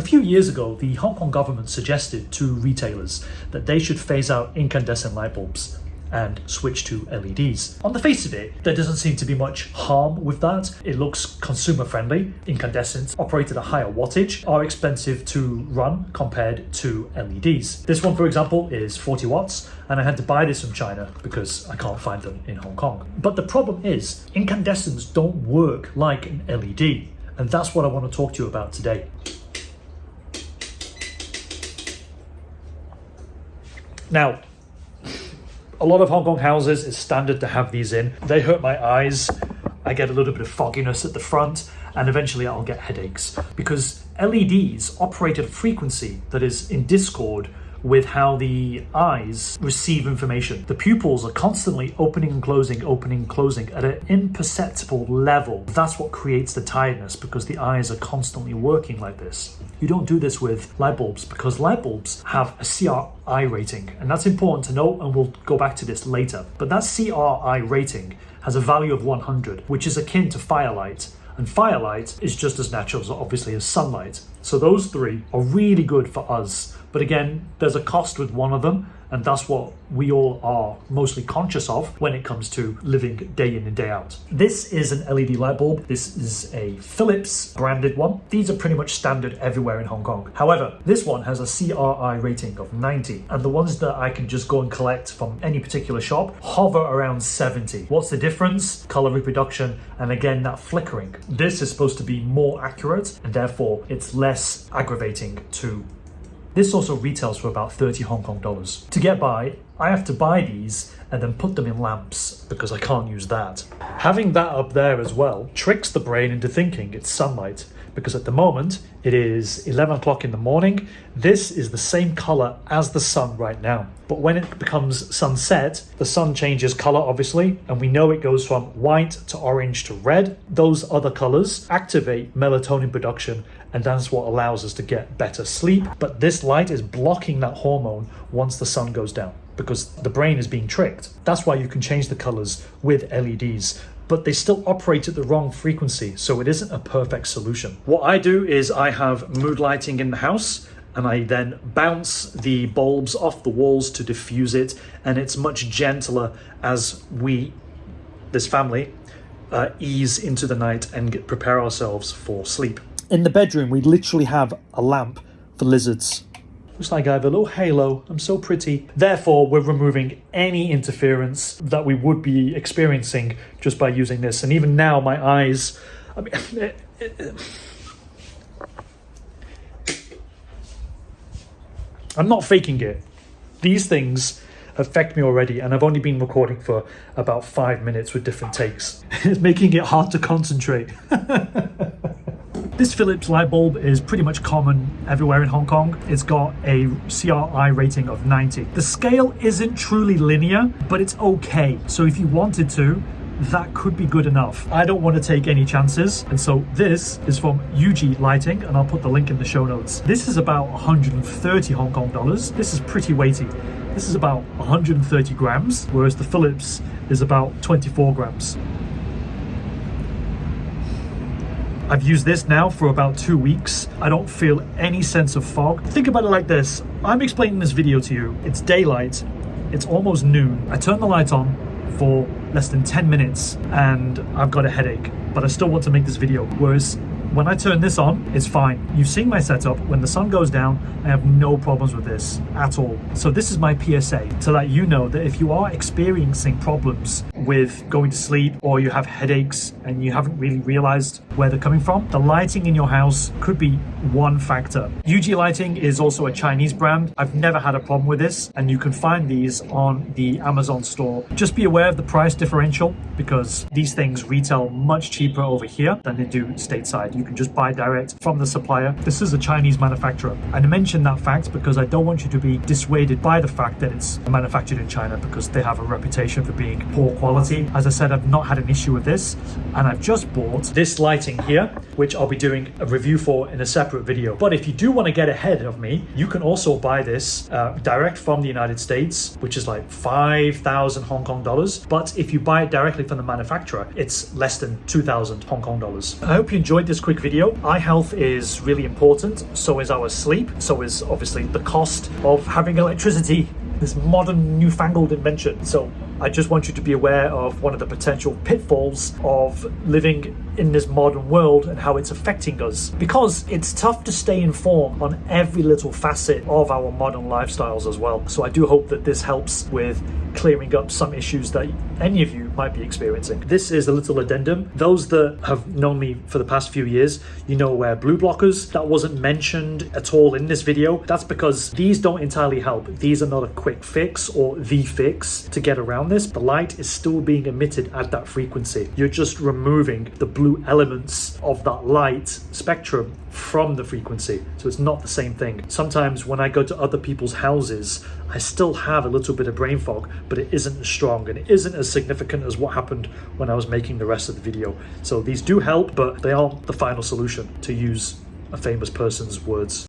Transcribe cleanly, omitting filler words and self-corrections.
A few years ago, the Hong Kong government suggested to retailers that they should phase out incandescent light bulbs and switch to LEDs. On the face of it, there doesn't seem to be much harm with that. It looks consumer friendly. Incandescents operate at a higher wattage, are expensive to run compared to LEDs. This one, for example, is 40 watts, and I had to buy this from China because I can't find them in Hong Kong. But the problem is, incandescents don't work like an LED, and that's what I want to talk to you about today. Now, a lot of Hong Kong houses, it's standard to have these in. They hurt my eyes. I get a little bit of fogginess at the front, and eventually I'll get headaches because LEDs operate at a frequency that is in discord with how the eyes receive information. The pupils are constantly opening and closing at an imperceptible level. That's what creates the tiredness, because the eyes are constantly working like this. You don't do this with light bulbs because light bulbs have a CRI rating, and that's important to know, and we'll go back to this later. But that CRI rating has a value of 100, which is akin to firelight. And firelight is just as natural, obviously, as sunlight. So those three are really good for us. But again, there's a cost with one of them, and that's what we all are mostly conscious of when it comes to living day in and day out. This is an LED light bulb. This is a Philips branded one. These are pretty much standard everywhere in Hong Kong. However, this one has a CRI rating of 90, and the ones that I can just go and collect from any particular shop hover around 70. What's the difference? Color reproduction, and again, that flickering. This is supposed to be more accurate, and therefore it's less aggravating to. This also retails for about 30 Hong Kong dollars. To get by, I have to buy these and then put them in lamps because I can't use that. Having that up there as well tricks the brain into thinking it's sunlight, because at the moment it is 11 o'clock in the morning. This is the same color as the sun right now. But when it becomes sunset, the sun changes color, obviously, and we know it goes from white to orange to red. Those other colors activate melatonin production, and that's what allows us to get better sleep. But this light is blocking that hormone once the sun goes down, because the brain is being tricked. That's why you can change the colors with LEDs, but they still operate at the wrong frequency, so it isn't a perfect solution. What I do is I have mood lighting in the house, and I then bounce the bulbs off the walls to diffuse it, and it's much gentler as we, this family, ease into the night and prepare ourselves for sleep. In the bedroom, we literally have a lamp for lizards. Looks like I have a little halo. I'm so pretty. Therefore, we're removing any interference that we would be experiencing just by using this. And even now, my eyes, I mean, I'm not faking it. These things affect me already, and I've only been recording for about 5 minutes with different takes. It's making it hard to concentrate. This Philips light bulb is pretty much common everywhere in Hong Kong. It's got a CRI rating of 90. The scale isn't truly linear, but it's okay. So if you wanted to, that could be good enough. I don't want to take any chances, and so this is from Yuji lighting, and I'll put the link in the show notes. This is about 130 Hong Kong dollars. This is pretty weighty. This is about 130 grams, whereas the Philips is about 24 grams. I've used this now for about 2 weeks. I don't feel any sense of fog. Think about it like this. I'm explaining this video to you. It's daylight. It's almost noon. I turn the light on for less than 10 minutes and I've got a headache, but I still want to make this video. Whereas when I turn this on, it's fine. You've seen my setup. When the sun goes down, I have no problems with this at all. So this is my PSA to let you know that if you are experiencing problems with going to sleep, or you have headaches and you haven't really realized where they're coming from, the lighting in your house could be one factor. Yuji Lighting is also a Chinese brand. I've never had a problem with this, and you can find these on the Amazon store. Just be aware of the price differential, because these things retail much cheaper over here than they do stateside. You can just buy direct from the supplier. This is a Chinese manufacturer. And I mention that fact because I don't want you to be dissuaded by the fact that it's manufactured in China, because they have a reputation for being poor quality. quality. As I said, I've not had an issue with this, and I've just bought this lighting here, which I'll be doing a review for in a separate video. But if you do want to get ahead of me, you can also buy this direct from the United States, which is like 5,000 Hong Kong dollars. But if you buy it directly from the manufacturer, it's less than 2,000 Hong Kong dollars. I hope you enjoyed this quick video. Eye health is really important. So is our sleep. So is obviously the cost of having electricity, this modern newfangled invention. So I just want you to be aware of one of the potential pitfalls of living in this modern world and how it's affecting us, because it's tough to stay informed on every little facet of our modern lifestyles as well. So I do hope that this helps with clearing up some issues that any of you might be experiencing. This is a little addendum. Those that have known me for the past few years, you know, wear blue blockers. That wasn't mentioned at all in this video. That's because these don't entirely help. These are not a quick fix or the fix to get around this. The light is still being emitted at that frequency. You're just removing the blue elements of that light spectrum from the frequency. So it's not the same thing. Sometimes when I go to other people's houses, I still have a little bit of brain fog, but it isn't as strong and it isn't as significant as what happened when I was making the rest of the video. So these do help, but they aren't the final solution, to use a famous person's words.